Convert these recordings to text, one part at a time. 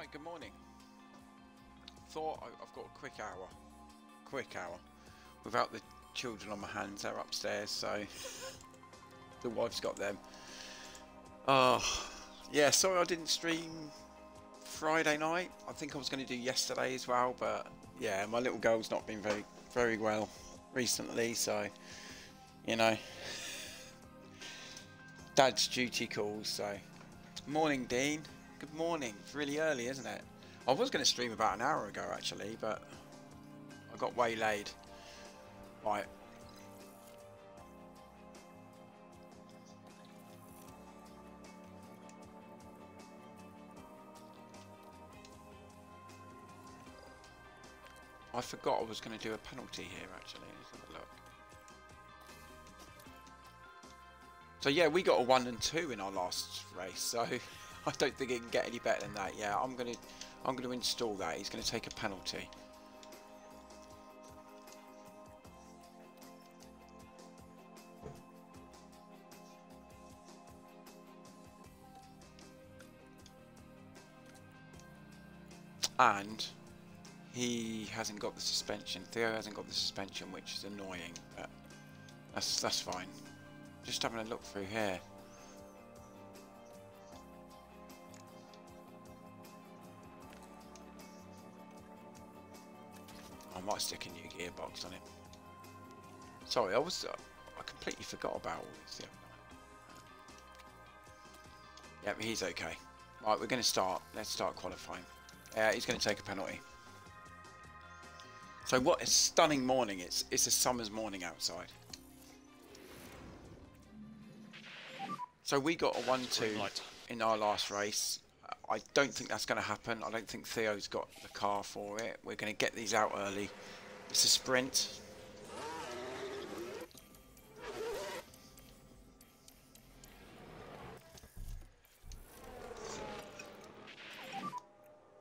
Right, good morning. Thought I've got a quick hour, without the children on my hands. They're upstairs, so the wife's got them. Oh, yeah, sorry I didn't stream Friday night. I think I was going to do yesterday as well, but yeah, my little girl's not been very well recently, so, you know, dad's duty calls, so. Morning, Dean. Good morning. It's really early, isn't it? I was going to stream about an hour ago, actually, but I got waylaid. Right. I forgot I was going to do a penalty here, actually. Let's have a look. So yeah, we got a 1 and 2 in our last race, so I don't think it can get any better than that. Yeah, I'm gonna install that. He's gonna take a penalty. And he hasn't got the suspension. Theo hasn't got the suspension, which is annoying, but that's fine. Just having a look through here. I might stick a new gearbox on it. Sorry, I completely forgot about all this the other night. Yep, he's okay. Right, we're going to start. Let's start qualifying. He's going to take a penalty. So what a stunning morning. It's a summer's morning outside. So we got a 1-2 in our last race. I don't think that's going to happen. I don't think Theo's got the car for it. We're going to get these out early. It's a sprint.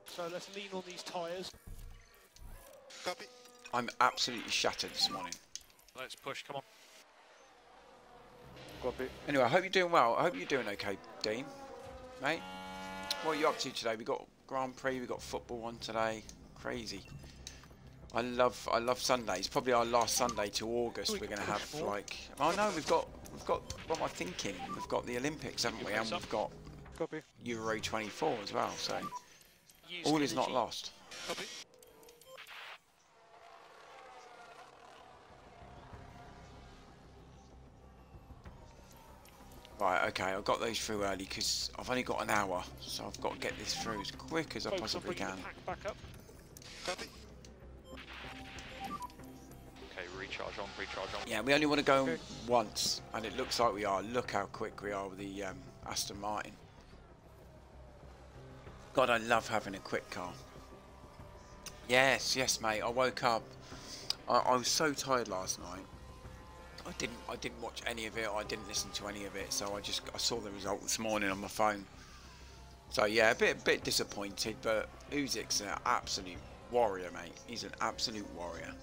So let's lean on these tyres. Copy. I'm absolutely shattered this morning. Let's push, come on. Copy. Anyway, I hope you're doing well. I hope you're doing okay, Dean. Mate, what are you up to today? We got Grand Prix, we got football on today. Crazy. I love Sundays. Probably our last Sunday to August. We're going to have like. Oh no, we've got. What am I thinking? We've got the Olympics, haven't we? And we've got Euro 24 as well. So all is not lost. Copy. Right, okay, I got those through early because I've only got an hour, so I've got to get this through as quick as I possibly can. Back up. Copy. Okay, recharge on. Yeah, we only want to go once, and it looks like we are. Look how quick we are with the Aston Martin. God, I love having a quick car. Yes, mate. I woke up. I was so tired last night. I didn't watch any of it. I didn't listen to any of it. So I saw the result this morning on my phone. So yeah, a bit disappointed. But Uzik's an absolute warrior, mate. He's an absolute warrior.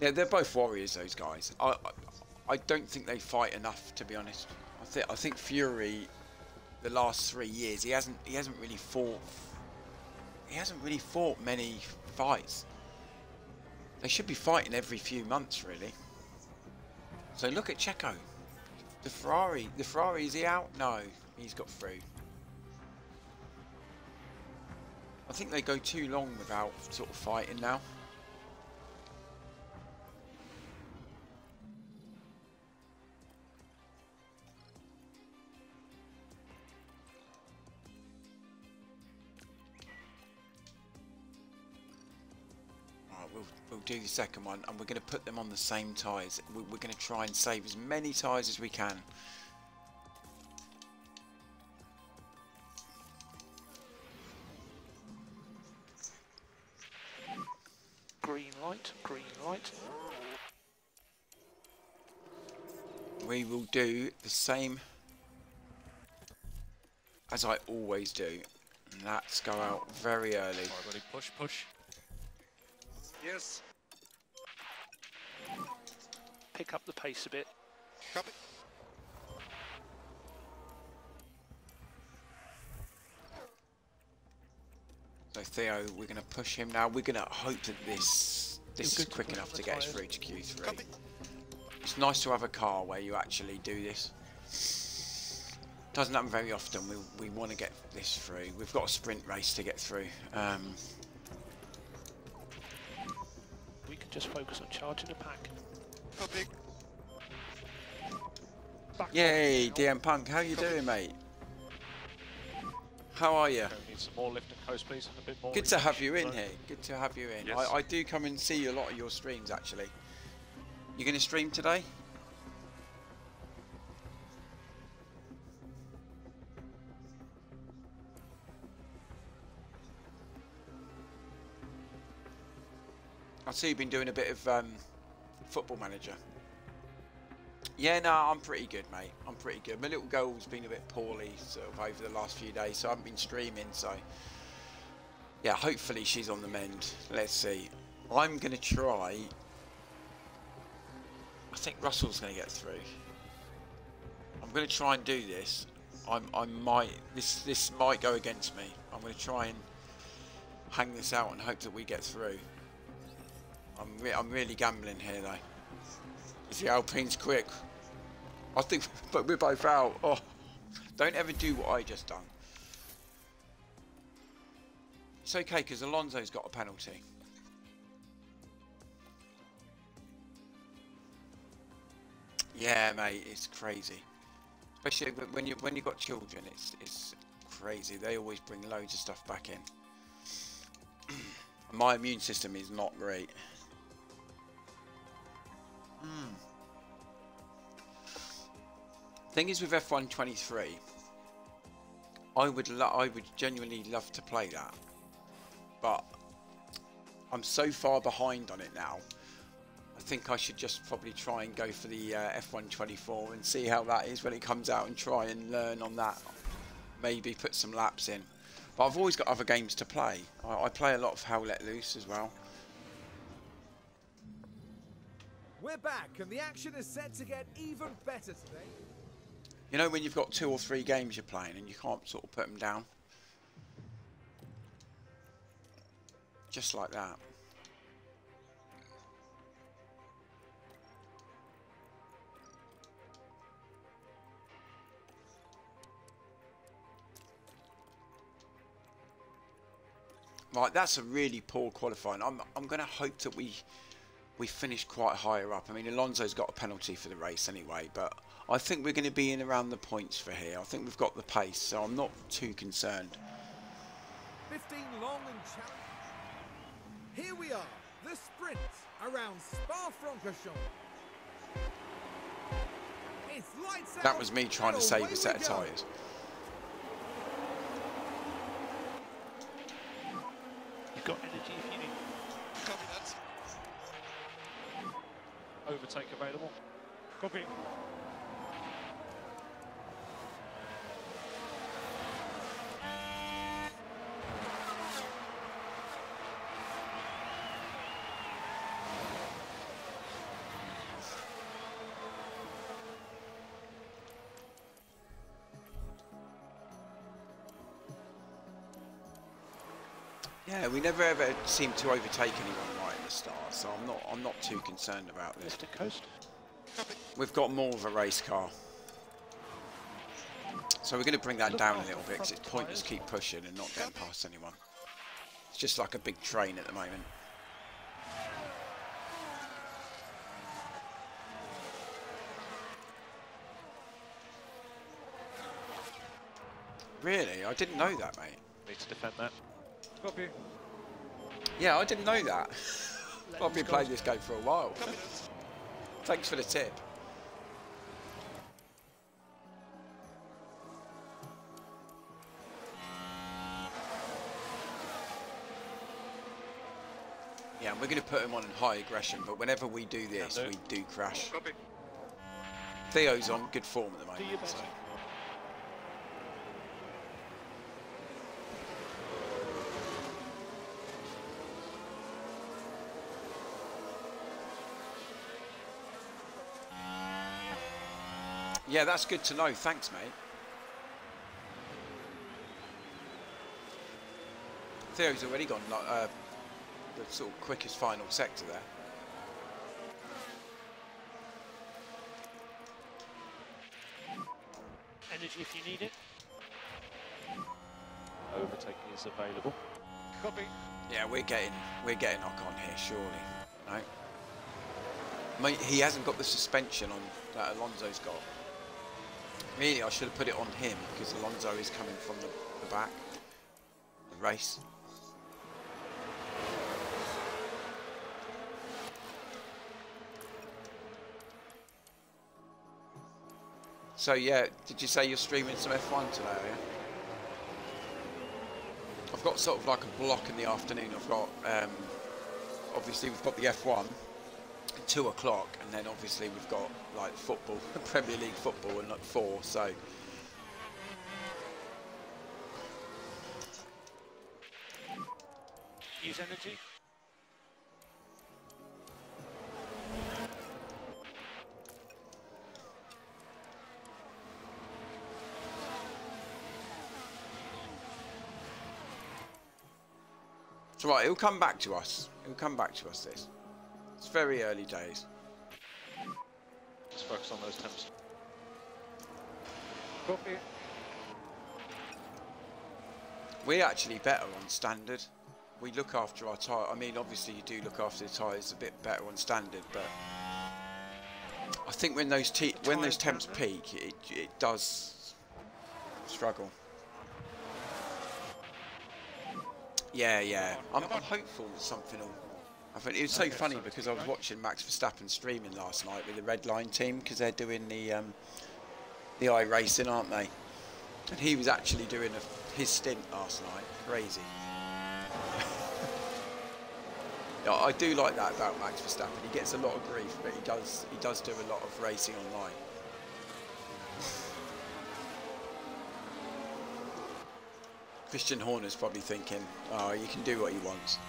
Yeah, they're both warriors. Those guys. I don't think they fight enough, to be honest. I think Fury, the last 3 years, he hasn't really fought. He hasn't really fought many fights. They should be fighting every few months, really. So look at Checo. The Ferrari, is he out? No, he's got through. I think they go too long without sort of fighting now. We'll do the second one, and we're going to put them on the same tyres. We're going to try and save as many tyres as we can. Green light. We will do the same as I always do, and that's go out very early. Alright, ready, push. Yes. Pick up the pace a bit. Copy. So Theo, we're going to push him now. We're going to hope that this is quick enough to get us through to Q3. Copy. It's nice to have a car where you actually do this. Doesn't happen very often. We want to get this through. We've got a sprint race to get through. We can just focus on charging the pack. Copy. Back Yay, off now. DM Punk, how you doing, mate? How are you? Okay, we need some more lift and coast, please. A bit more. Good to have reach. you in So- here. Good to have you in. Yes. I do come and see a lot of your streams, actually. You going to stream today? I see you've been doing a bit of Football Manager. Yeah, no, I'm pretty good, mate. I'm pretty good. My little girl's been a bit poorly sort of over the last few days, so I haven't been streaming. So, yeah, hopefully she's on the mend. Let's see. I'm going to try. I think Russell's going to get through. I'm going to try and do this. I might. This might go against me. I'm going to try and hang this out and hope that we get through. I'm really gambling here, though. If the Alpine's quick, I think, but we're both out. Oh, don't ever do what I just done. It's okay because Alonso's got a penalty. Yeah, mate, it's crazy. Especially when you've got children, it's crazy. They always bring loads of stuff back in. My immune system is not great. Thing is with F123, I would genuinely love to play that, but I'm so far behind on it now. I think I should just probably try and go for the F124 and see how that is when it comes out and try and learn on that. Maybe put some laps in. But I've always got other games to play. I play a lot of Hell Let Loose as well. We're back, and the action is set to get even better today. You know when you've got 2 or 3 games you're playing and you can't sort of put them down? Just like that. Right, that's a really poor qualifying. I'm going to hope that we finish quite higher up. I mean, Alonso's got a penalty for the race anyway, but I think we're going to be in around the points for here. I think we've got the pace, so I'm not too concerned. 15 long and challenging. Here we are, the sprint around Spa-Francorchamps. It's lights out. That was me trying to and save away a set we of go. tyres. You've got energy if you need. Copy that. Overtake available. Copy. Yeah, we never ever seem to overtake anyone right at the start, so I'm not too concerned about this. Lift and coast. We've got more of a race car. So we're going to bring that Look down a after little bit because front it's pointless tyres. keep pushing and not getting past anyone. It's just like a big train at the moment. Really? I didn't know that, mate. Need to defend that. Copy. Yeah, I didn't know that. Let I've been us playing go. this game for a while. Copy that. Thanks for the tip. Yeah, and we're going to put him on high aggression, but whenever we do this, Can we do crash. Copy. Theo's on good form at the moment. Do your best. So. Yeah, that's good to know. Thanks, mate. Theo's already gone like the sort of quickest final sector there. Energy if you need it. Overtaking is available. Copy. Yeah, we're getting Ocon here, surely. No. Mate, he hasn't got the suspension on that Alonso's got. Really, I should have put it on him because Alonso is coming from the back. The race. So yeah, did you say you're streaming some F1 today, are you? I've got sort of like a block in the afternoon. I've got, obviously we've got the F1 at 2 o'clock, and then obviously we've got like football, Premier League football at like 4, so. Use energy. It's right, it'll come back to us. It'll come back to us, this. It's very early days. Just focus on those temps. Copy. We're actually better on standard. We look after our tyre. I mean, obviously you do look after the tyres a bit better on standard, but I think when those temps peak, it does struggle. Yeah, yeah. I'm hopeful that something will. I think it was so funny because I was watching Max Verstappen streaming last night with the Red Line team because they're doing the iRacing, aren't they? And he was actually doing his stint last night. Crazy. Yeah, I do like that about Max Verstappen. He gets a lot of grief, but he does do a lot of racing online. Christian Horner's probably thinking, oh, you can do what he wants.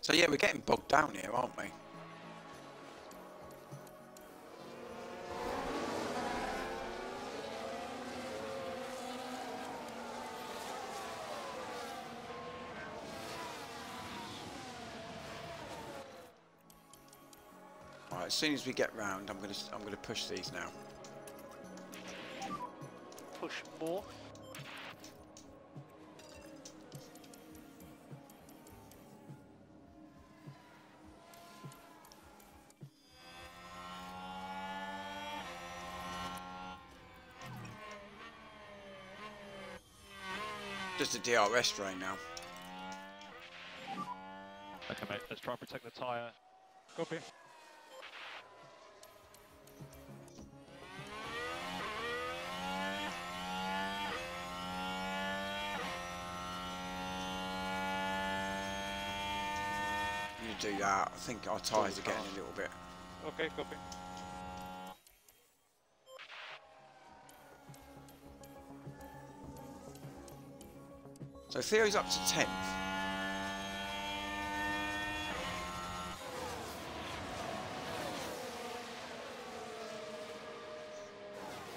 So yeah, we're getting bogged down here, aren't we? As soon as we get round, I'm gonna push these now. Push more. Just a DRS drain now. Okay, mate. Let's try and protect the tyre. Copy. You do that. I think our tyres are getting a little bit. Okay, copy. So Theo's up to 10th.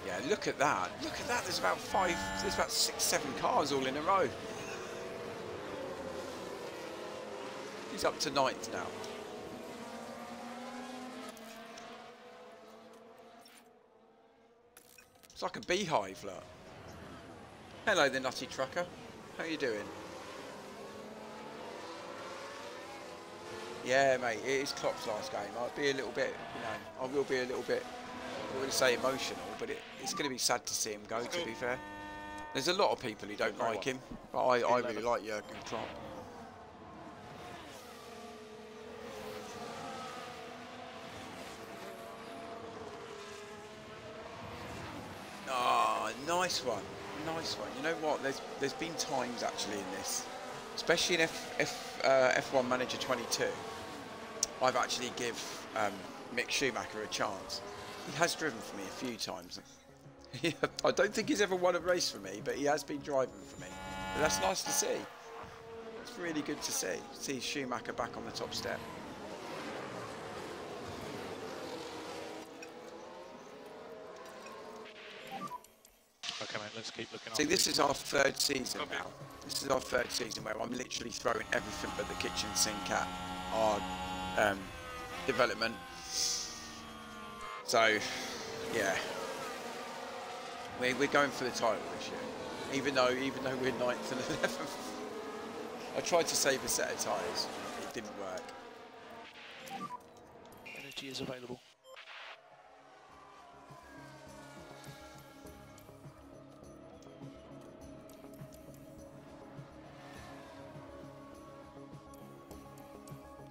Yeah, look at that. Look at that. There's about 6, 7 cars all in a row. He's up to 9th now. It's like a beehive, look. Hello, the nutty trucker. How you doing? Yeah, mate, it is Klopp's last game. I'll be a little bit, you know, I will be a little bit, I wouldn't say emotional, but it's going to be sad to see him go, to be fair. There's a lot of people who don't like him, but I really like Jurgen Klopp. Ah, nice one. Nice one. You know what? There's been times actually in this, especially in F1 Manager-22, I've actually give Mick Schumacher a chance. He has driven for me a few times. I don't think he's ever won a race for me, but he has been driving for me. But that's nice to see. It's really good to see. See Schumacher back on the top step. Okay, mate, let's keep looking. See, this is our third season now. This is our third season where I'm literally throwing everything but the kitchen sink at our development. So, yeah, we're going for the title this year. Even though we're 9th and 11th. I tried to save a set of tyres. It didn't work. Energy is available.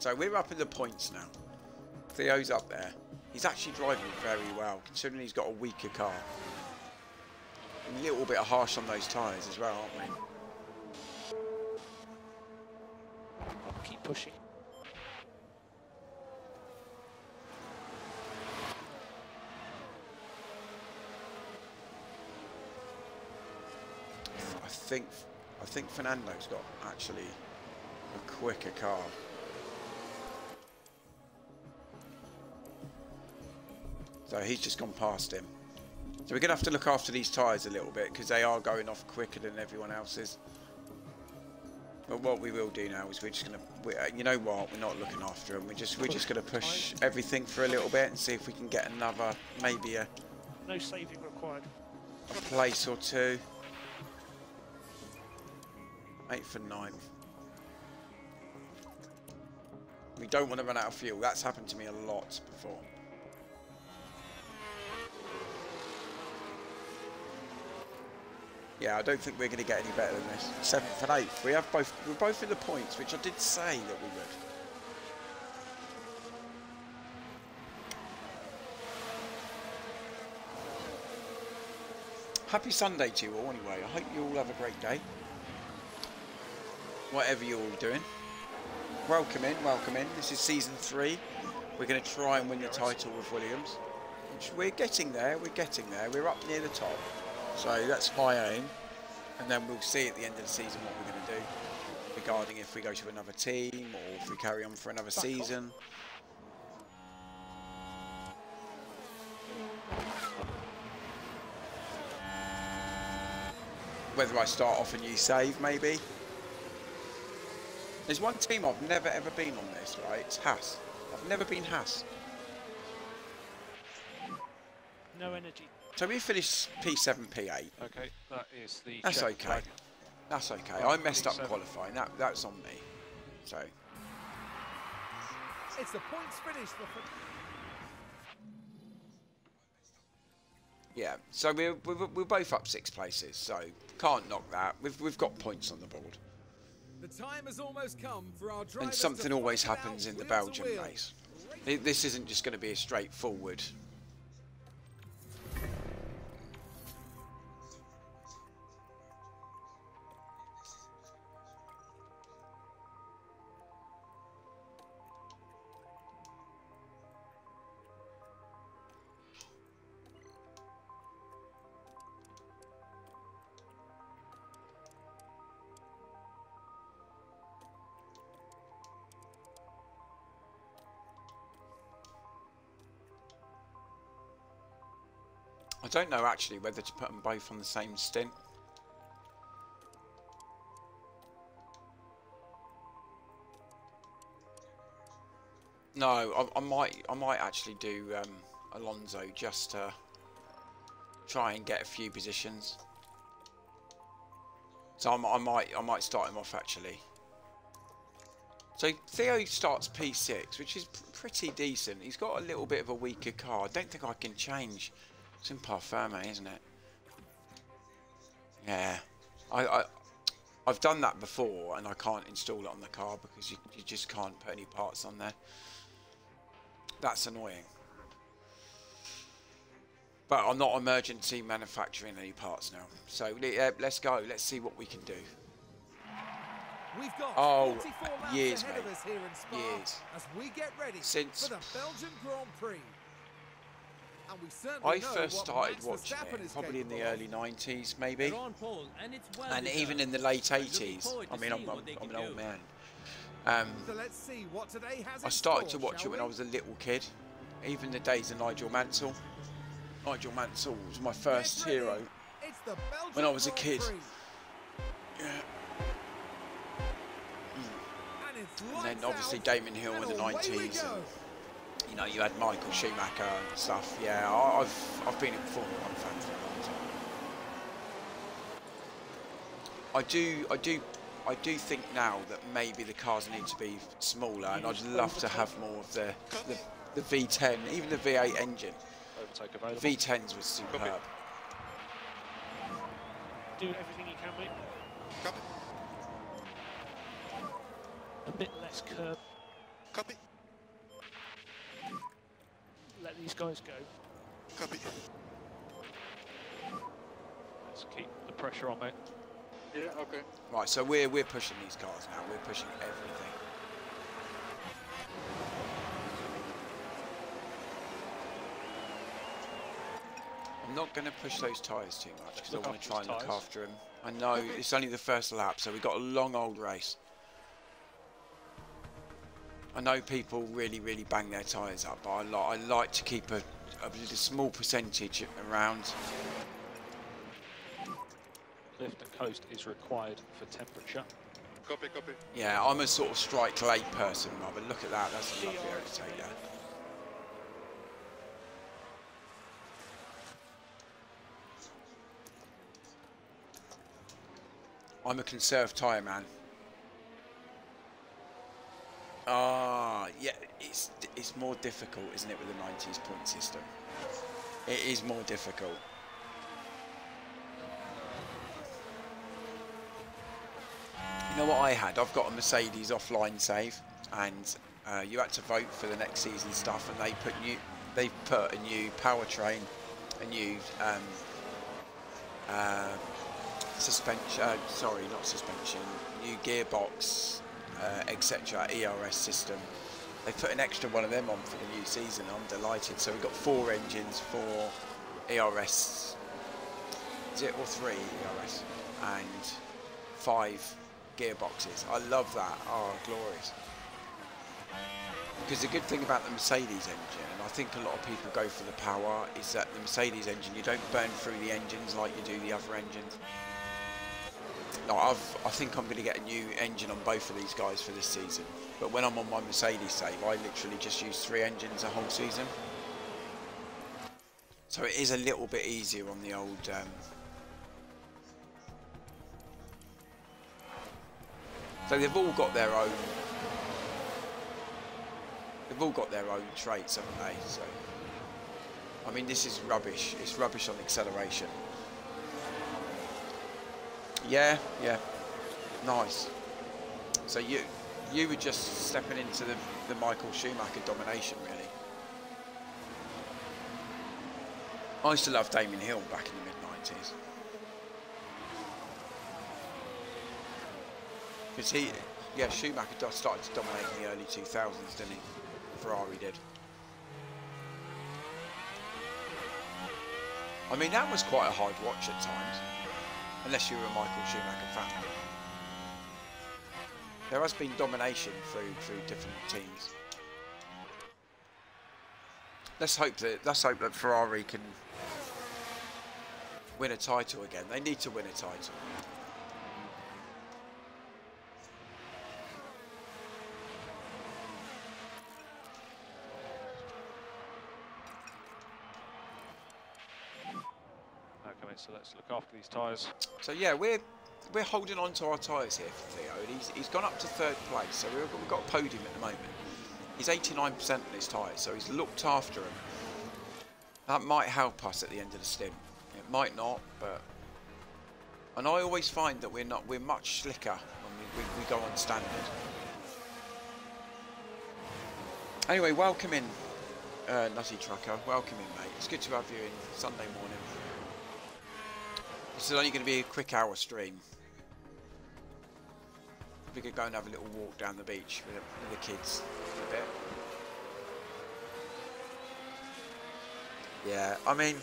So we're up in the points now. Theo's up there. He's actually driving very well, considering he's got a weaker car. A little bit harsh on those tyres as well, aren't we? Keep pushing. I think Fernando's got actually a quicker car. So he's just gone past him. So we're going to have to look after these tyres a little bit because they are going off quicker than everyone else's. But what we will do now is we're just going to, you know what, we're not looking after them. We're just going to push everything for a little bit and see if we can get another, maybe No saving required. a place or two. 8th for 9th. We don't want to run out of fuel. That's happened to me a lot before. Yeah, I don't think we're going to get any better than this. 7th and 8th. We're both in the points, which I did say that we would. Happy Sunday to you all anyway. I hope you all have a great day. Whatever you're all doing. Welcome in, welcome in. This is season 3. We're going to try and win the title with Williams. Which we're getting there, We're up near the top. So that's my aim. And then we'll see at the end of the season what we're going to do. Regarding if we go to another team or if we carry on for another season. Whether I start off a new save, maybe. There's one team I've never ever been on this, right? It's Haas. I've never been Haas. No energy. So we finished P7, P8. Okay, that is the. That's check okay. flag. That's okay. I messed up P7. qualifying. That's on me. So. It's the points finish for... Yeah. So we're both up 6 places. So can't knock that. We've got points on the board. The time has almost come for our drivers And something to always fight it happens out in the wheel to Belgian wheel. race. This isn't just going to be a straightforward. I don't know actually whether to put them both on the same stint. No, I might actually do Alonso just to try and get a few positions. So I might start him off actually. So Theo starts P6, which is pretty decent. He's got a little bit of a weaker car. I don't think I can change. It's in Parfum, isn't it? Yeah, I've done that before, and I can't install it on the car because you just can't put any parts on there. That's annoying. But I'm not emergency manufacturing any parts now. So let's go. Let's see what we can do. We've got 44 laps years, ahead mate. of us here in Spa Years. as we get ready Since for the Belgian Grand Prix. And we certainly I know first what started Max watching Verstappen it is probably in the capable of. early 90s, maybe, They're on pole, and it's well and deserved. even in the late I'm looking 80s. forward to I mean, seeing what they I'm can an old do. man. So let's see what today has I in started store, to watch shall it when we? I was a little kid, even the days of Nigel Mansell. Nigel Mansell was my first Get ready. hero. It's the Belgium when I was a Grand kid. Prix. Yeah. And it's And then lights obviously out, Damon Hill in and the away we 90s. go. And, you know, you had Michael Schumacher and stuff. Yeah, I've been a Formula 1 fan for a long time. I do think now that maybe the cars need to be smaller, and I'd love to have more of the V10, even the V8 engine. Overtake available. V10s was superb. Do everything you can, mate. Copy. A bit less curb. Copy. Let these guys go. Copy. Let's keep the pressure on, mate. Yeah, okay. Right, so we're pushing these cars now. We're pushing everything. I'm not going to push those tyres too much because I want to try and look after them. I know it's only the first lap, so we've got a long old race. I know people really bang their tyres up, but I like to keep a small percentage around. Lift and coast is required for temperature. Copy, copy. Yeah, I'm a sort of strike late person, but look at that, that's a lovely overtake there. I'm a conserved tyre man. Yeah, it's more difficult, isn't it, with the 90s point system? It is more difficult. You know what I had? I've got a Mercedes offline save, and you had to vote for the next season stuff, and they put a new powertrain, a new suspension. Sorry, not suspension. New gearbox, etc. ERS system. They put an extra one of them on for the new season. I'm delighted. So we've got 4 engines, 4 ERS. Is it or 3 ERS and 5 gearboxes? I love that. Oh, glorious. Because the good thing about the Mercedes engine, and I think a lot of people go for the power, is that the Mercedes engine, you don't burn through the engines like you do the other engines. Like I think I'm going to get a new engine on both of these guys for this season. But when I'm on my Mercedes save, I literally just use 3 engines a whole season. So it is a little bit easier on the old... So they've all got their own... They've all got their own traits, haven't they? So, I mean, this is rubbish. It's rubbish on acceleration. Yeah, nice. So you were just stepping into the Michael Schumacher domination, really. I used to love Damon Hill back in the mid-90s. Because Schumacher started to dominate in the early 2000s, didn't he? Ferrari did. I mean, that was quite a hard watch at times. Unless you were a Michael Schumacher fan. There has been domination through different teams. Let's hope that Ferrari can win a title again. They need to win a title. So let's look after these tyres. So yeah, we're holding on to our tyres here for Theo, and he's gone up to 3rd place. So we've got a podium at the moment. He's 89% on his tyres, so he's looked after him. That might help us at the end of the stint. It might not, but... And I always find that we're much slicker when we go on standard. Anyway, welcome in, Nutty Trucker. Welcome in, mate. It's good to have you in Sunday morning. This is only going to be a quick hour stream. We could go and have a little walk down the beach with the kids a bit. Yeah, I mean,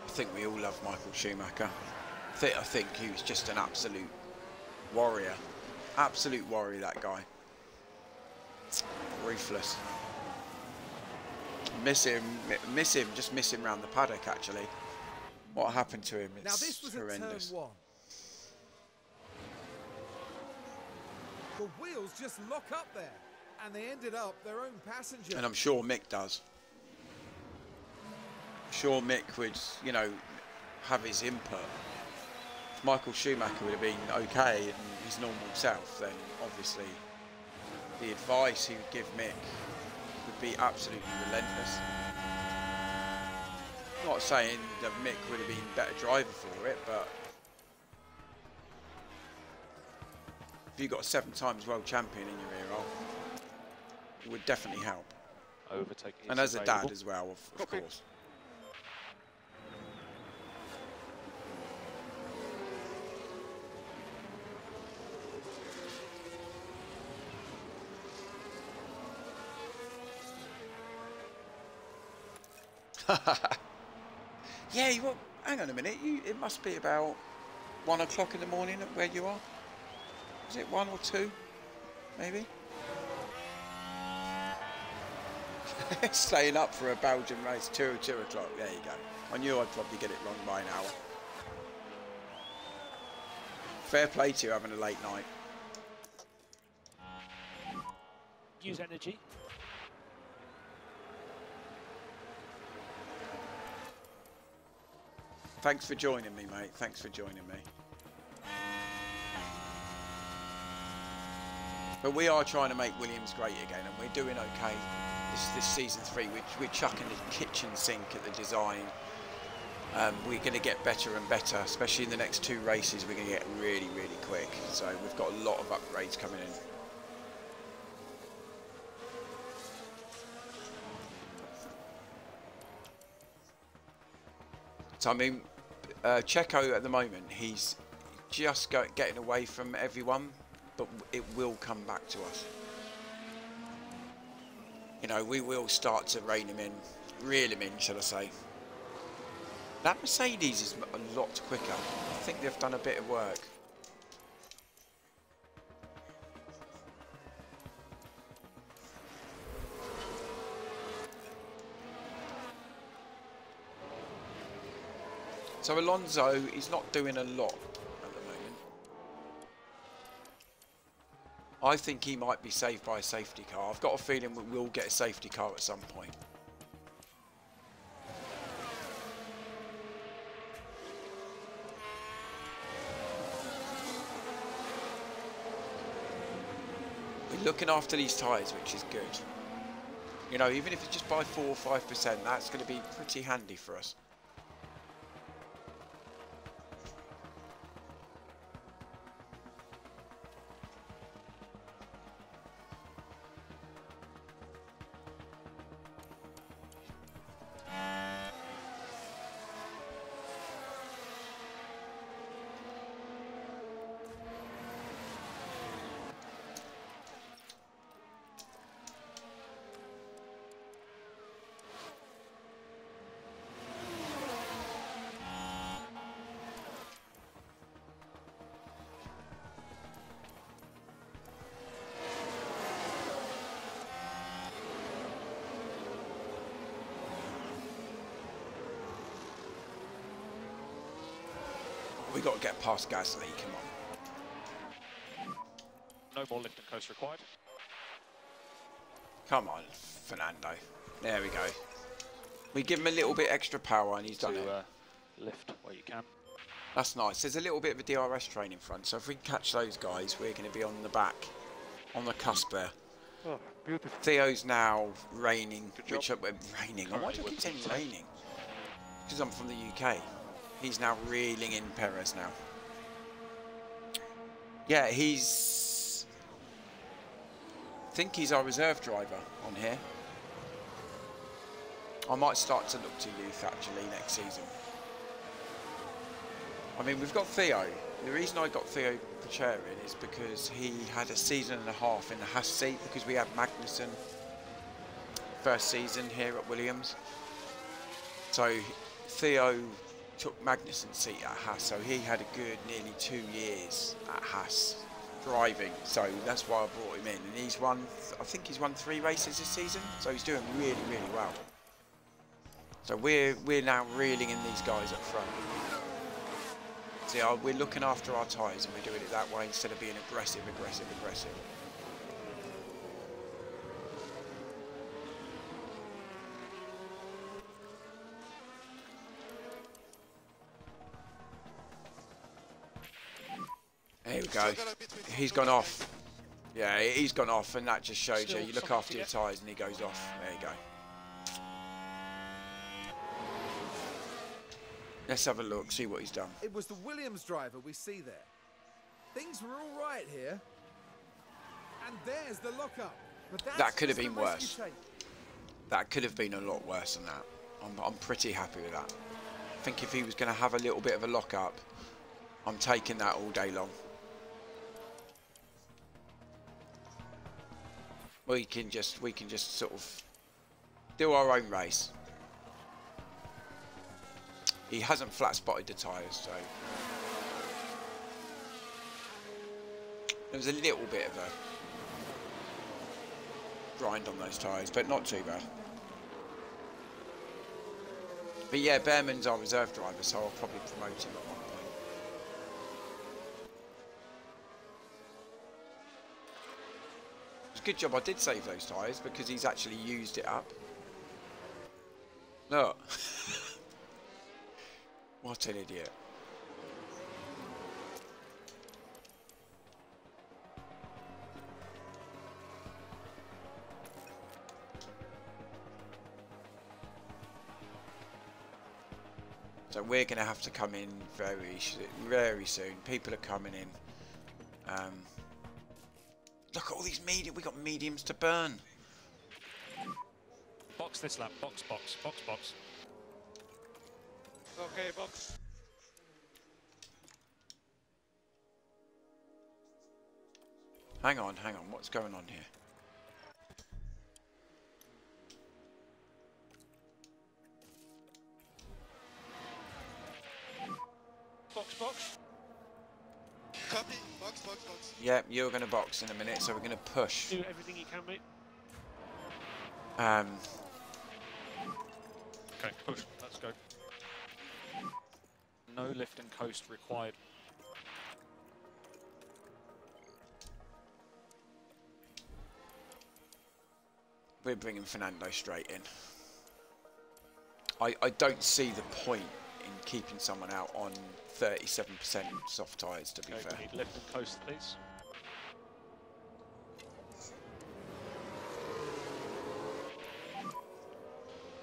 I think we all love Michael Schumacher. I think he was just an absolute warrior. Absolute warrior, that guy. Ruthless. Miss him, just miss him round the paddock, actually. What happened to him? Now It's this was at turn horrendous. 1. The wheels just lock up there, and they ended up their own passenger. And I'm sure Mick does. I'm sure Mick would, you know, have his input. If Michael Schumacher would have been okay and his normal self, then obviously the advice he would give Mick would be absolutely relentless. Not saying that Mick would have been a better driver for it, but if you've got a 7 times world champion in your ear roll, it would definitely help. Overtake is And as a available. dad as well, of course. Yeah, well, hang on a minute. It must be about 1 o'clock in the morning at where you are. Is it 1 or 2? Maybe? Staying up for a Belgian race, 2 o'clock. There you go. I knew I'd probably get it wrong by an hour. Fair play to you having a late night. Use energy. Thanks for joining me, mate. Thanks for joining me. But we are trying to make Williams great again, and we're doing okay. This season 3, we're chucking the kitchen sink at the design. We're going to get better and better, especially in the next 2 races. We're going to get really, really quick. So we've got a lot of upgrades coming in. So I mean, Checo at the moment, he's just getting away from everyone, but it will come back to us. You know, we will start to rein him in, reel him in, shall I say. That Mercedes is a lot quicker. I think they've done a bit of work. So Alonso, he's not doing a lot at the moment. I think he might be saved by a safety car. I've got a feeling we will get a safety car at some point. We're looking after these tyres, which is good. You know, even if it's just by 4 or 5%, that's going to be pretty handy for us. We got to get past Gasly, come on. No more lift and coast required. Come on, Fernando. There we go. We give him a little bit extra power and he's done it. Lift where you can. That's nice. There's a little bit of a DRS train in front, so if we can catch those guys, we're going to be on the back, on the cusp there. Oh, beautiful. Theo's now raining, which raining. Why do I Currently keep saying we're raining? Because I'm from the UK. He's now reeling in Perez now. Yeah, he's... I think he's our reserve driver on here. I might start to look to youth actually next season. I mean, we've got Theo. The reason I got Theo Pacherin is because he had a season and a half in the Haas seat because we had Magnussen first season here at Williams. So Theo took Magnussen's seat at Haas, so he had a good nearly 2 years at Haas driving. So that's why I brought him in, and he's won, I think he's won 3 races this season, so he's doing really, really well. So we're now reeling in these guys up front. See, we're looking after our tyres and we're doing it that way instead of being aggressive. There we go. He's gone off. Yeah, he's gone off, and that just shows you look after your tyres and he goes off. There you go. Let's have a look, see what he's done. It was the Williams driver we see there. Things were all right here. And there's the lockup. But that could have been worse. That could have been a lot worse than that. I'm pretty happy with that. I think if he was going to have a little bit of a lockup, I'm taking that all day long. We can just sort of do our own race. He hasn't flat spotted the tyres, so there was a little bit of a grind on those tyres, but not too bad. But yeah, Behrman's our reserve driver, so I'll probably promote him at one point. It's a good job I did save those tyres because he's actually used it up. Look. What an idiot. So we're going to have to come in very soon. People are coming in. Look at all these medium. We got mediums to burn. Box this lap. Box. Okay, box. Hang on. What's going on here? Box. Copy. Box. Yeah, you're going to box in a minute, so we're going to push. Do everything you can, mate. Okay, push. Let's go. No lift and coast required. We're bringing Fernando straight in. I don't see the point in keeping someone out on 37% soft tyres, to be fair. We need lift and coast, please.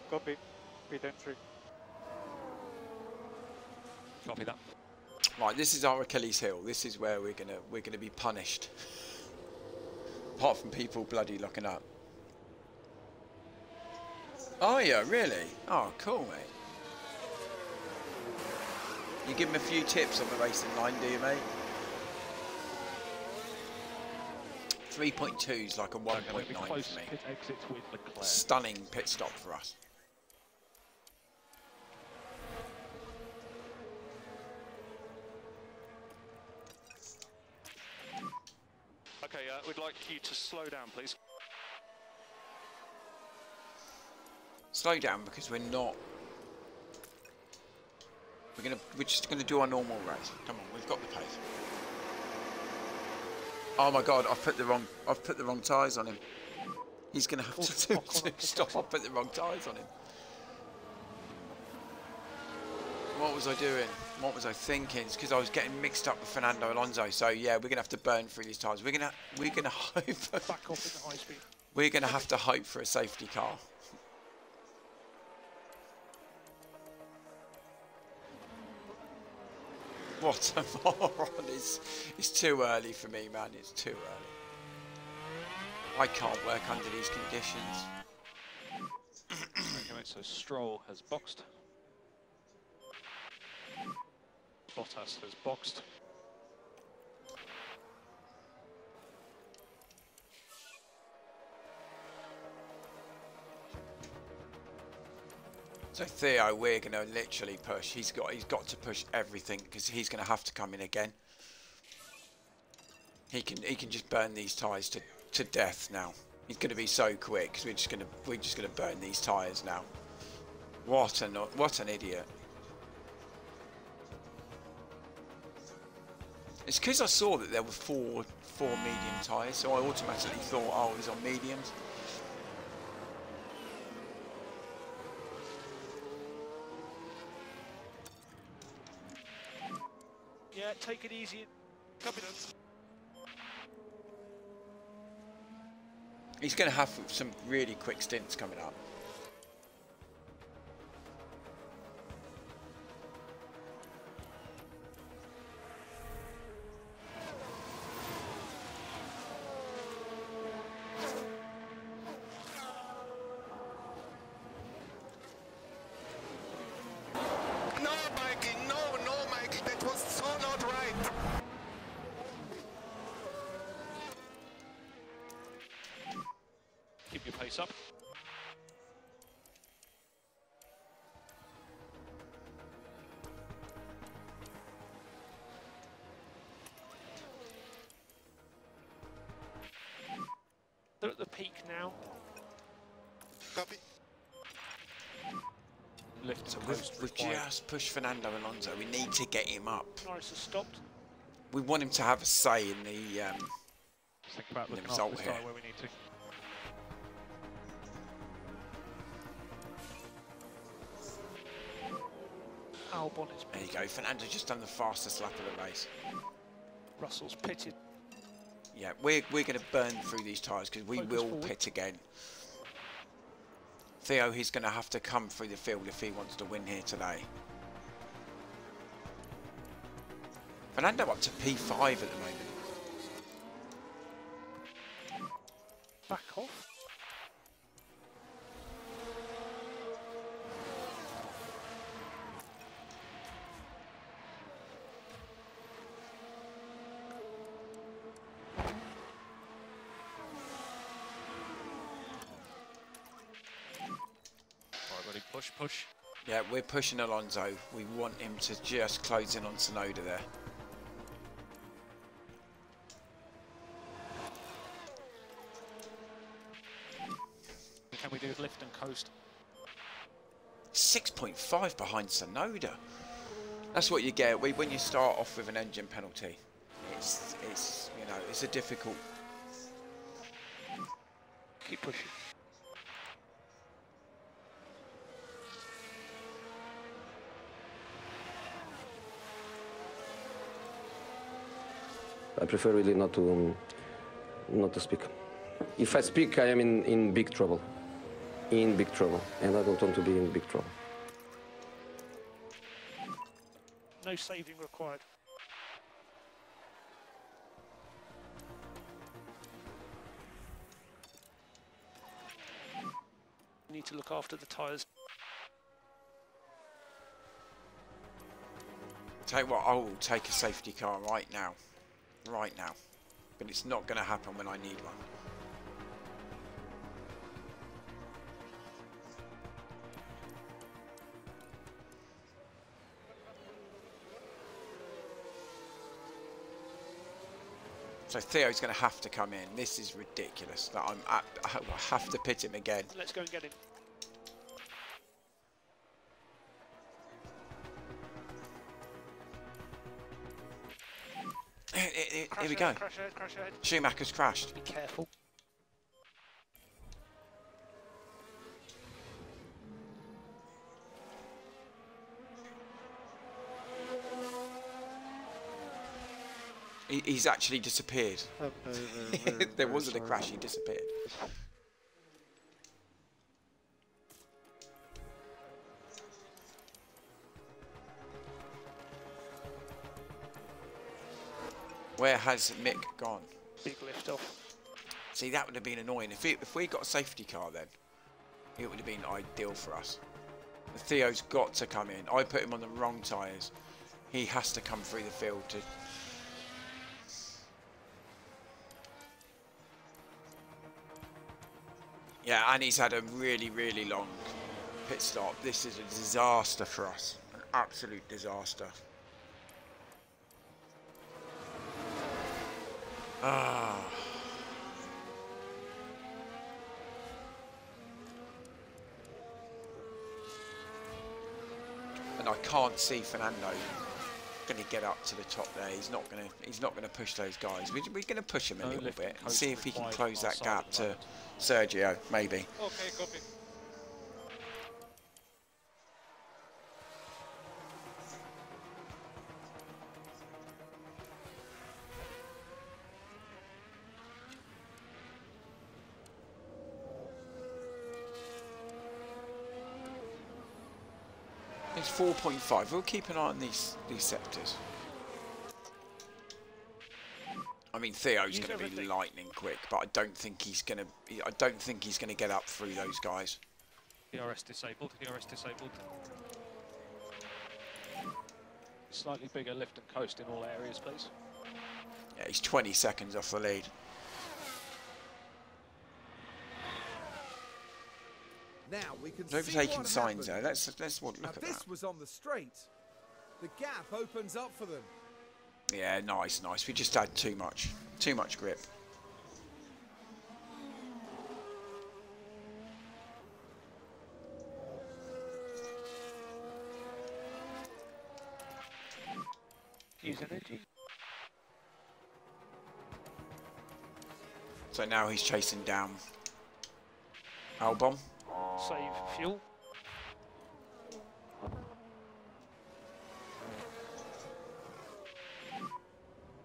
Copy. Pit entry. Copy that. Right, this is our Achilles heel. This is where we're gonna be punished. Apart from people bloody locking up. Oh yeah, really? Oh, cool, mate. You give him a few tips on the racing line, do you, mate? 3.2 is like a 1.9 for me. Pit exit with Leclerc. Stunning pit stop for us. Okay, we'd like you to slow down, please. Slow down because we're just gonna do our normal race. Come on, we've got the pace. Oh my god, I've put the wrong tyres on him. He's gonna have to stop. I've put the wrong tyres on him. What was I doing? What was I thinking? It's because I was getting mixed up with Fernando Alonso. So yeah, we're gonna have to burn through these tyres. We're gonna hope. Back off in the high speed. We're gonna have to hope for a safety car. What a moron. It's too early for me, man. It's too early. I can't work under these conditions. Okay, mate, so Stroll has boxed. Bottas has boxed. So Theo, we're going to literally push. He's got to push everything because he's going to have to come in again. He can just burn these tyres to death now. He's going to be so quick because we're just going to burn these tyres now. What an idiot. It's because I saw that there were four medium tyres, so I automatically thought, oh, he's on mediums. Yeah, take it easy. Copy that. He's going to have some really quick stints coming up. No, Mikey, no, Mikey, that was so not right. Keep your pace up. They're at the peak now. Copy. Lift So and we've coast required. just pushed Fernando Alonso. We need to get him up. Norris has stopped. We want him to have a say in the Just think about the looking result after this here. tyre where we need to. Albon is There you go. Fernando just done the fastest lap of the race. Russell's pitted. Yeah, we're going to burn through these tyres because we Focus will forward. pit again. Theo, he's going to have to come through the field if he wants to win here today. Fernando up to P5 at the moment. Back off. Alright, buddy, push, push. Yeah, we're pushing Alonso. We want him to just close in on Tsunoda there. What can we do with lift and coast? 6.5 behind Tsunoda. That's what you get when you start off with an engine penalty. It's you know, it's a difficult. Keep pushing. I prefer really not to speak. If I speak, I am in big trouble. In big trouble. And I don't want to be in big trouble. No saving required. Need to look after the tyres. Tell you what, I will take a safety car right now. Right now. But it's not going to happen when I need one. So Theo's going to have to come in. This is ridiculous. That I have to pit him again. Let's go and get him. Here we go. Crash ahead, crash ahead. Schumacher's crashed. Be careful. He's actually disappeared. There wasn't a crash, he disappeared. Where has Mick gone? Big lift off. See, that would have been annoying. If we got a safety car then, it would have been ideal for us. Theo's got to come in. I put him on the wrong tyres. He has to come through the field to... Yeah, and he's had a really, really long pit stop. This is a disaster for us. An absolute disaster. Ah. and I can't see Fernando going to get up to the top there. He's not going to push those guys. We're going to push him a little bit and see if he can close that gap to Sergio, maybe. Okay, copy. It's 4.5. We'll keep an eye on these sectors. I mean, Theo's going to be lightning quick, but I don't think he's going to get up through those guys. DRS disabled. DRS disabled. Slightly bigger lift and coast in all areas, please. Yeah, he's 20 seconds off the lead. Now we can Overtaking see signs happened. though. Let's look at This that. was on the straight. The gap opens up for them. Yeah, nice. We just had too much grip. Use energy. So now he's chasing down Albon. Save fuel.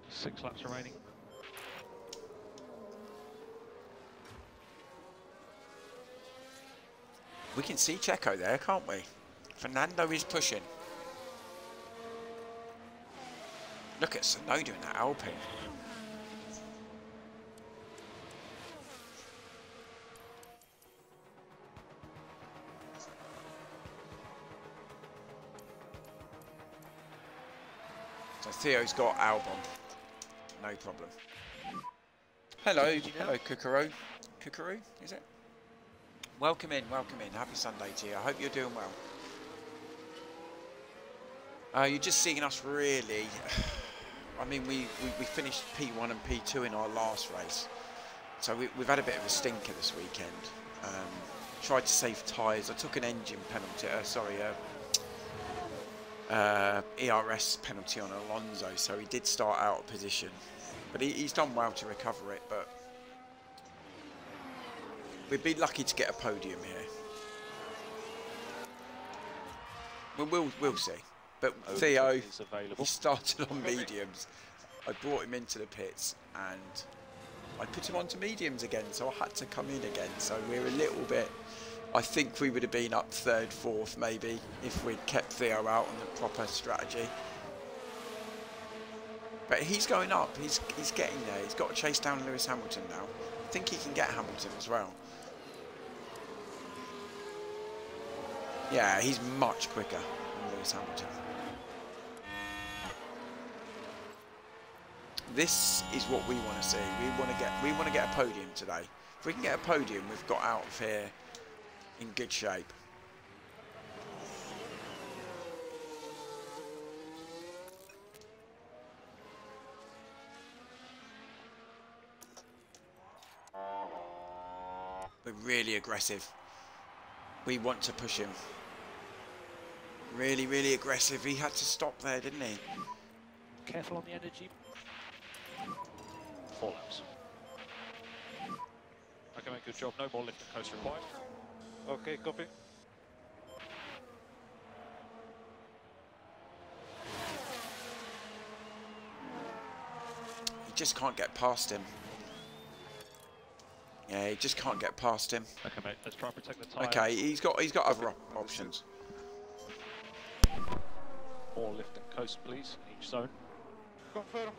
Six laps remaining. We can see Checo there, can't we? Fernando is pushing. Look at Tsunoda in that Alpine. So Theo's got Albon. No problem. Hello, Kukuru. Kukuru, is it? Welcome in. Happy Sunday to you. I hope you're doing well. You're just seeing us really. I mean, we finished P1 and P2 in our last race, so we've had a bit of a stinker this weekend. Tried to save tyres. I took an engine penalty. ERS penalty on Alonso, so he did start out of position, but he's done well to recover it. But we'd be lucky to get a podium here. We'll see. But Theo, he started on mediums. I brought him into the pits and I put him onto mediums again, so I had to come in again. So we're a little bit. I think we would have been up third, fourth maybe if we'd kept Theo out on the proper strategy. But he's going up. He's getting there. He's got to chase down Lewis Hamilton now. I think he can get Hamilton as well. Yeah, he's much quicker than Lewis Hamilton. This is what we want to see. We want to get a podium today. If we can get a podium, we've got out of here in good shape. We're really aggressive. We want to push him. Really, really aggressive. He had to stop there, didn't he? Careful on the energy. 4 laps. Okay, mate, good job. No more lift and coast required. Okay, copy. He just can't get past him. Yeah, he just can't get past him. Okay, mate, let's try and protect the tyre. Okay, he's got other options. More lift and coast, please, in each zone. Confirm.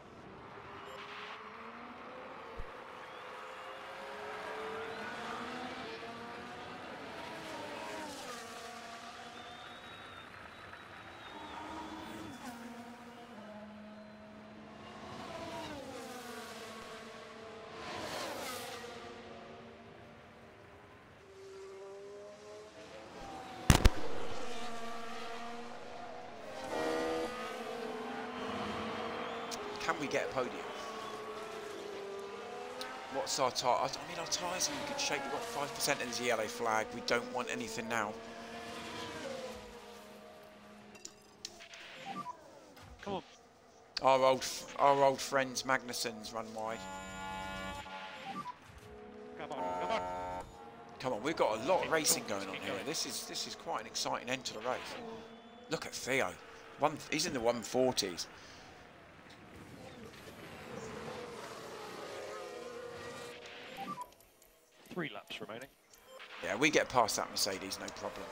Can we get a podium? What's our tyre? I mean, our tyres are in good shape. We've got 5% and there's a yellow flag. We don't want anything now. Our old friends Magnussen's run wide. Come on, come on. Come on, we've got a lot of racing going on here. This is quite an exciting end to the race. Look at Theo. He's in the 140s. Three laps remaining. Yeah, we get past that Mercedes, no problem.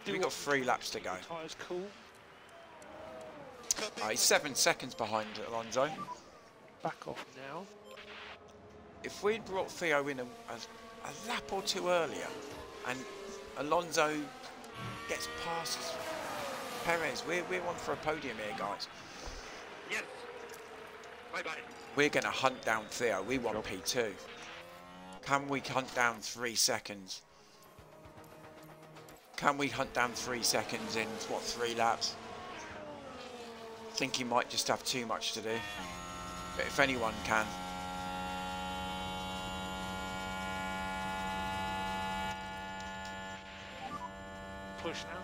We've got 3 laps to go. Tyres cool. He's 7 seconds behind Alonso. Back off now. If we'd brought Theo in a lap or two earlier, and Alonso gets past Perez, we're one for a podium here, guys. Yes. Bye-bye. We're going to hunt down Theo. We want P2. Can we hunt down 3 seconds? Can we hunt down 3 seconds in, what, 3 laps? I think he might just have too much to do. But if anyone can. Push now.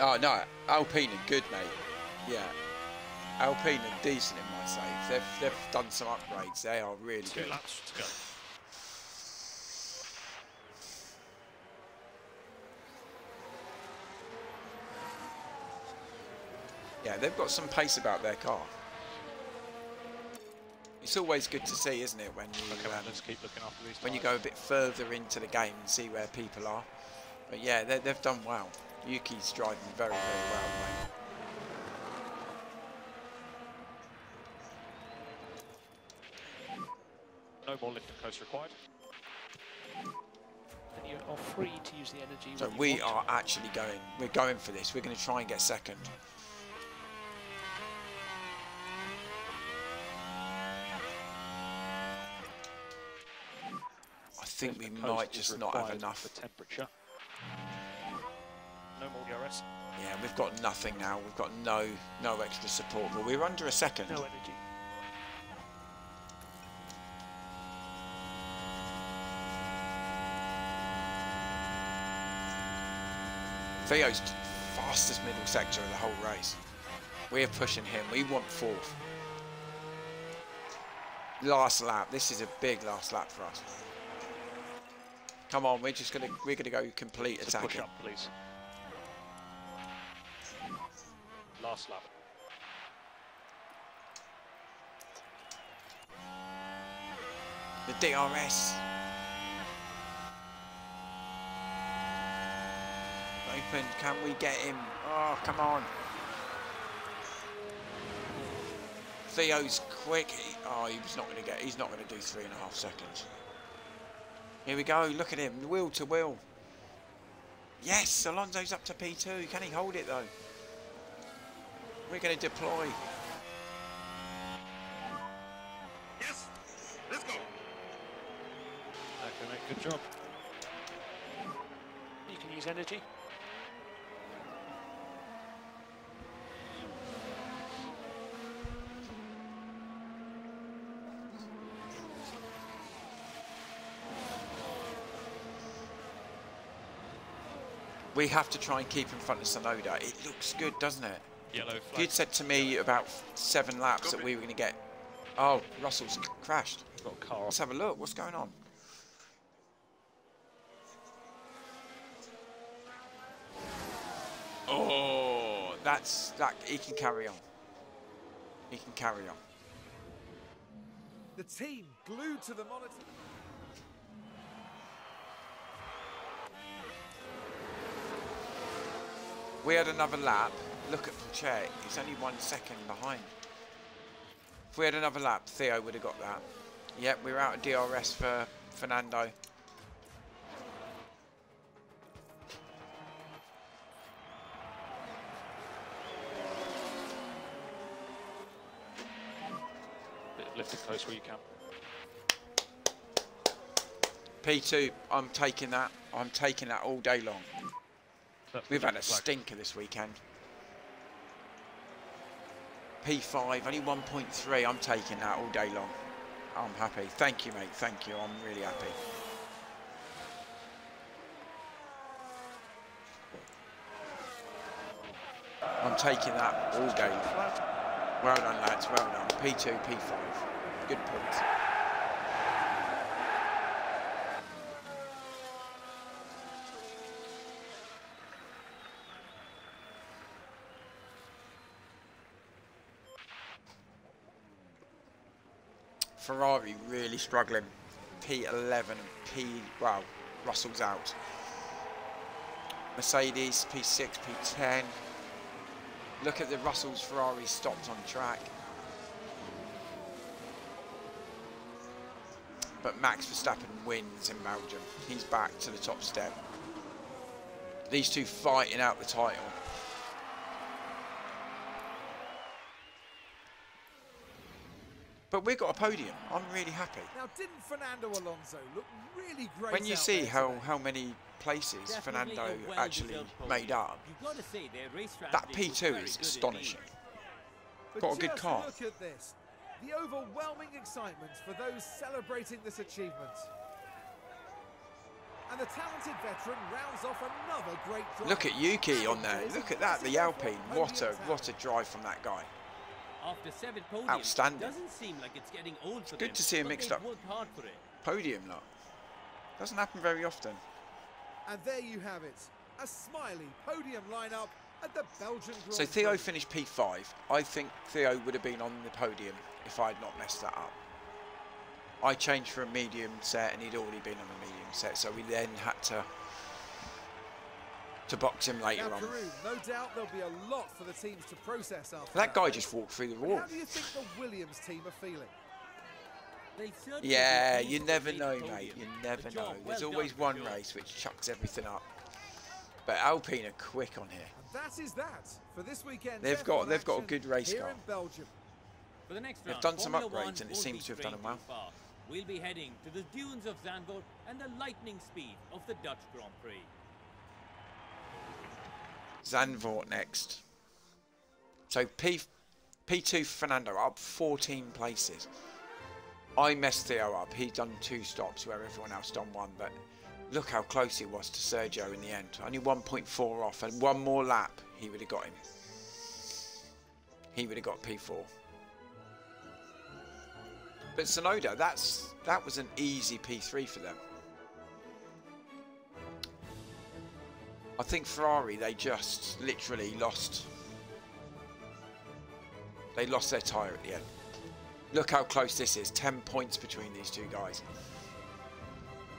Oh no, Alpine are good, mate. Yeah, Alpine are decent in my save. They've done some upgrades. They are really 2 good. laps to go. Yeah, they've got some pace about their car. It's always good to see, isn't it, when you Let's keep looking after these. when you go a bit further into the game and see where people are. But yeah, they've done well. Yuki's driving very, very well, mate. No more lift and coast required. And you are free to use the energy. So when you we want. are actually going. We're going for this. We're going to try and get second. I think we Lift and coast might is just not have required enough. for temperature. No more DRS. Yeah, we've got nothing now. We've got no extra support. But we're under a second. No energy. Theo's fastest middle sector of the whole race. We're pushing him. We want 4th. Last lap. This is a big last lap for us. Come on, we're gonna go complete Push attacking. up, please. Last lap. The DRS. Open. Can we get him? Oh, come on. Theo's quick. He's not going to get. He's not going to do 3.5 seconds. Here we go. Look at him. Wheel to wheel. Yes, Alonso's up to P2. Can he hold it though? We're going to deploy. Yes. Let's go. Okay, mate, good job. You can use energy. We have to try and keep in front of Sonoda. It looks good, doesn't it? Yellow If flag. you'd said to me about 7 laps that we were going to get... Oh, Russell's crashed. Got a car Let's off. have a look. What's going on? Oh, that. He can carry on. He can carry on. The team glued to the monitor. We had another lap. Look at Pache. He's only 1 second behind. If we had another lap, Theo would have got that. Yep, we're out of DRS for Fernando. Bit of lift and coast where you can. P2, I'm taking that. I'm taking that all day long. That's We've the had a flag. stinker this weekend. P5, only 1.3. I'm taking that all day long. I'm happy. Thank you, mate. Thank you. I'm really happy. I'm taking that all day. Well done, lads. Well done. P2, P5. Good points. Ferrari really struggling. P11 and well, Russell's out. Mercedes, P6, P10. Look at the Russell's Ferrari stopped on track. But Max Verstappen wins in Belgium. He's back to the top step. These two fighting out the title. But we've got a podium. I'm really happy. Now, didn't Fernando Alonso look really great? When you see how many places Fernando actually made up, that P2 is astonishing. Got a good car. Look at this. The overwhelming excitement for those celebrating this achievement. And the talented veteran rounds off another great drive. Look at Yuki on there. Look at that, the Alpine. What a drive from that guy. After 7 podiums, outstanding. Doesn't seem like it's getting old for Good them, to see him mixed up. Hard for it. Podium, look. Doesn't happen very often. And there you have it. A smiley podium lineup at the Belgian Grand So Theo Prix. finished P5. I think Theo would have been on the podium if I had not messed that up. I changed for a medium set and he'd already been on a medium set, so we then had to box him later Now, on. Peru, no doubt there'll be a lot for the teams to process after That guy race. just walked through the But wall. how do you think the Williams team are feeling? They certainly Yeah, did you lose never the know, podium. mate. You never A job know. There's well always done, one Joe. race which chucks everything up. But Alpine are quick on here. And that is that for this weekend. They've got a good race here car. in Belgium. For the next They've round, done some Formula upgrades and it One seems to have done them well. won't be straight too far. We'll be heading to the dunes of Zandvoort and the lightning speed of the Dutch Grand Prix. Zandvoort next. So P2 Fernando up 14 places. I messed Theo up. He'd done 2 stops where everyone else done 1, but look how close he was to Sergio in the end. Only 1.4 off, and 1 more lap he would have got him. He would have got P4. But Tsunoda, that was an easy P3 for them. I think Ferrari, they just literally lost. They lost their tyre at the end. Look how close this is. 10 points between these two guys.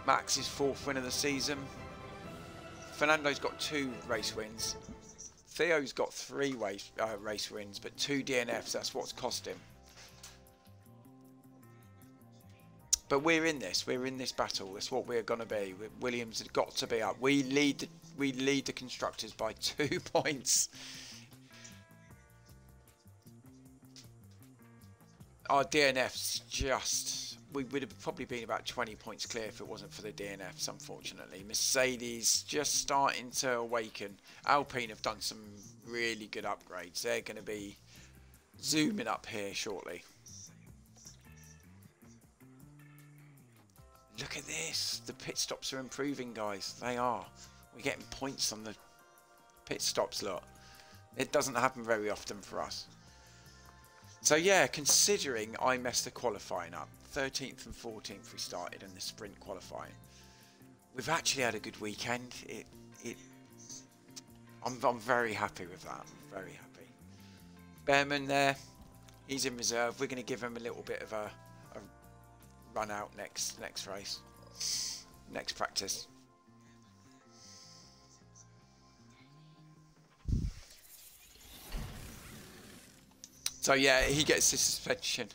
Max's 4th win of the season. Fernando's got 2 race wins. Theo's got 3 race wins, but 2 DNFs. That's what's cost him. But we're in this. We're in this battle. That's what we're going to be. Williams has got to be up. We lead the constructors by 2 points. Our DNFs just... We would have probably been about 20 points clear if it wasn't for the DNFs, unfortunately. Mercedes just starting to awaken. Alpine have done some really good upgrades. They're going to be zooming up here shortly. Look at this. The pit stops are improving, guys. They are. We're getting points on the pit stops, look. It doesn't happen very often for us. So yeah, considering I messed the qualifying up, 13th and 14th we started in the sprint qualifying. We've actually had a good weekend. I'm very happy with that. I'm very happy. Behrman there, he's in reserve. We're going to give him a little bit of a run out next race, next practice. So yeah, he gets the suspension.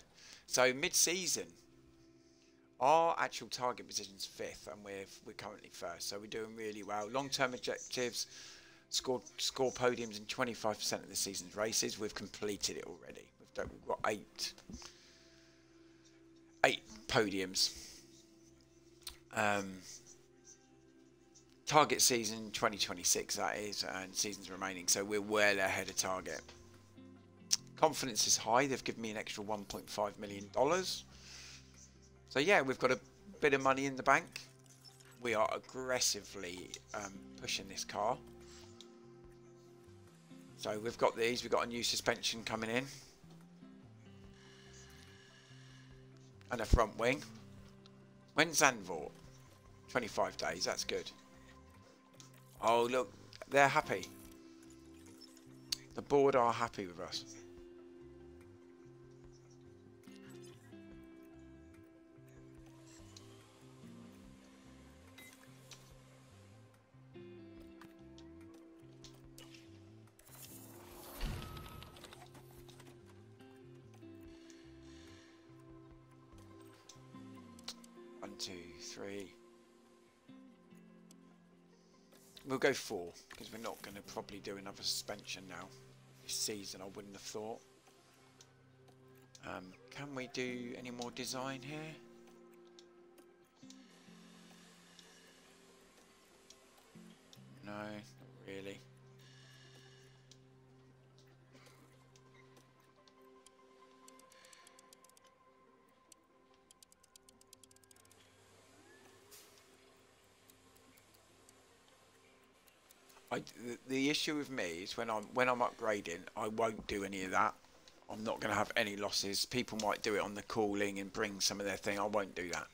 So mid-season, our actual target position's 5th, and we're currently 1st. So we're doing really well. Long-term objectives: score podiums in 25% of the season's races. We've completed it already. We've got 8 podiums. Target season 2026, that is, and seasons remaining. So we're well ahead of target. Confidence is high. They've given me an extra $1.5 million. So yeah, we've got a bit of money in the bank. We are aggressively pushing this car. So we've got these. We've got a new suspension coming in. And a front wing. When's Zandvoort? 25 days. That's good. Oh, look. They're happy. The board are happy with us. One, two, three. We'll go 4 because we're not going to probably do another suspension now this season. I wouldn't have thought. Can we do any more design here? No, not really. The issue with me is when I'm upgrading, I won't do any of that. I'm not going to have any losses. People might do it on the cooling and bring some of their thing. I won't do that.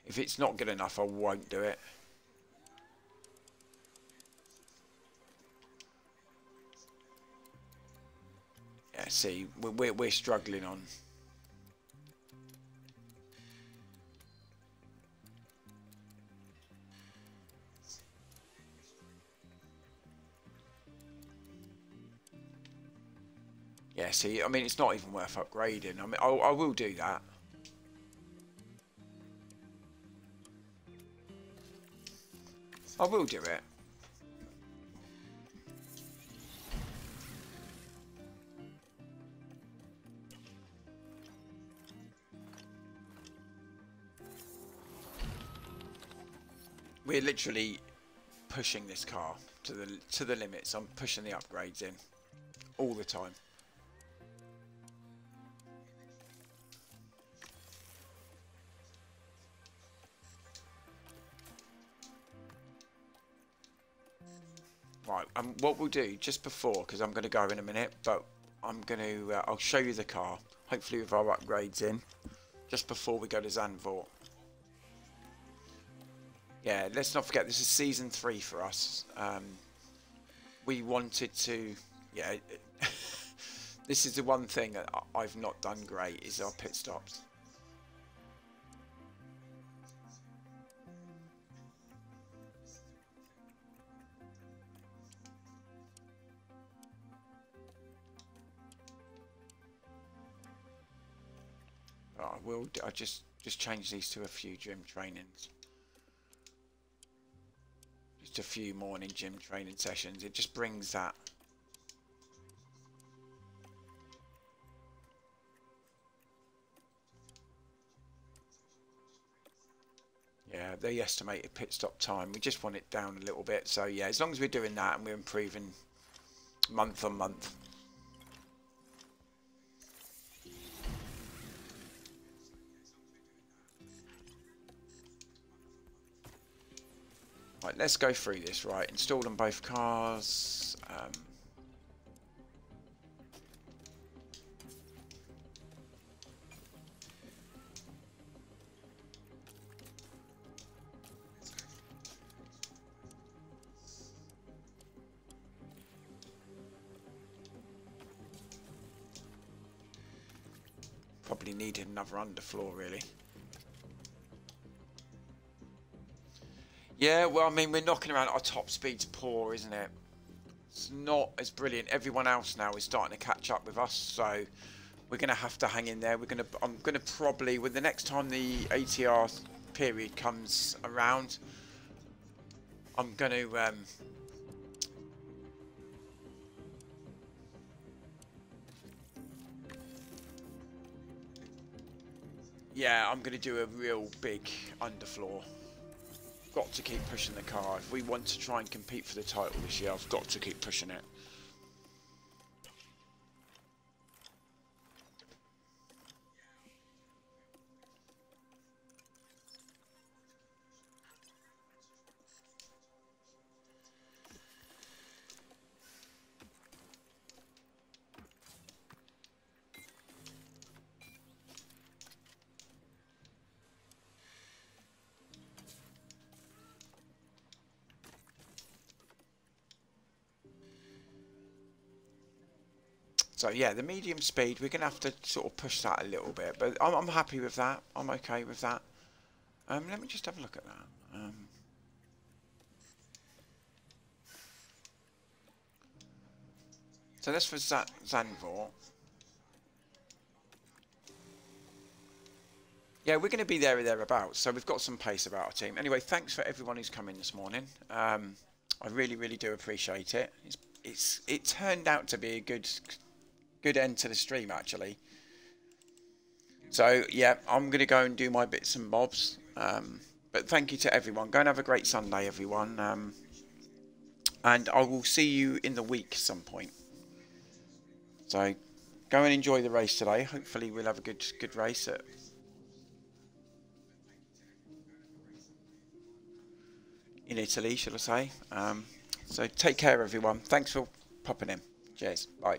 If it's not good enough, I won't do it. Yeah, see, we're struggling on. Yeah, see, I mean, it's not even worth upgrading. I mean, I will do that. I will do it. We're literally pushing this car to the limits. I'm pushing the upgrades in all the time. Right, what we'll do just before, because I'm going to go in a minute, but I'm going to, I'll show you the car, hopefully with our upgrades in, just before we go to Zandvoort. Yeah, let's not forget, this is season 3 for us. We wanted to, yeah, this is the one thing that I've not done great, is our pit stops. I just change these to a few gym trainings. Just a few morning gym training sessions. It just brings that. Yeah, the estimated pit stop time. We just want it down a little bit. So yeah, as long as we're doing that and we're improving month on month. Right, let's go through this. Right, installed on both cars. Probably needed another underfloor, really. Yeah, well, I mean, we're knocking around. Our top speed's poor, isn't it? It's not as brilliant. Everyone else now is starting to catch up with us, so we're going to have to hang in there. I'm going to probably, with the next time the ATR period comes around, I'm going to yeah, I'm going to do a real big underfloor. Got to keep pushing the car. If we want to try and compete for the title this year, I've got to keep pushing it. So yeah, the medium speed, we're going to have to sort of push that a little bit, but I'm happy with that. I'm okay with that. Let me just have a look at that. So that's for Zandvoort. Yeah, we're going to be there or thereabouts, so we've got some pace about our team. Anyway, thanks for everyone who's come in this morning. I really, really do appreciate it. It turned out to be a good end to the stream, actually. So yeah, I'm going to go and do my bits and bobs. But thank you to everyone. Go and have a great Sunday, everyone. And I will see you in the week some point. So go and enjoy the race today. Hopefully we'll have a good race in Italy, shall I say. So take care, everyone. Thanks for popping in. Cheers. Bye.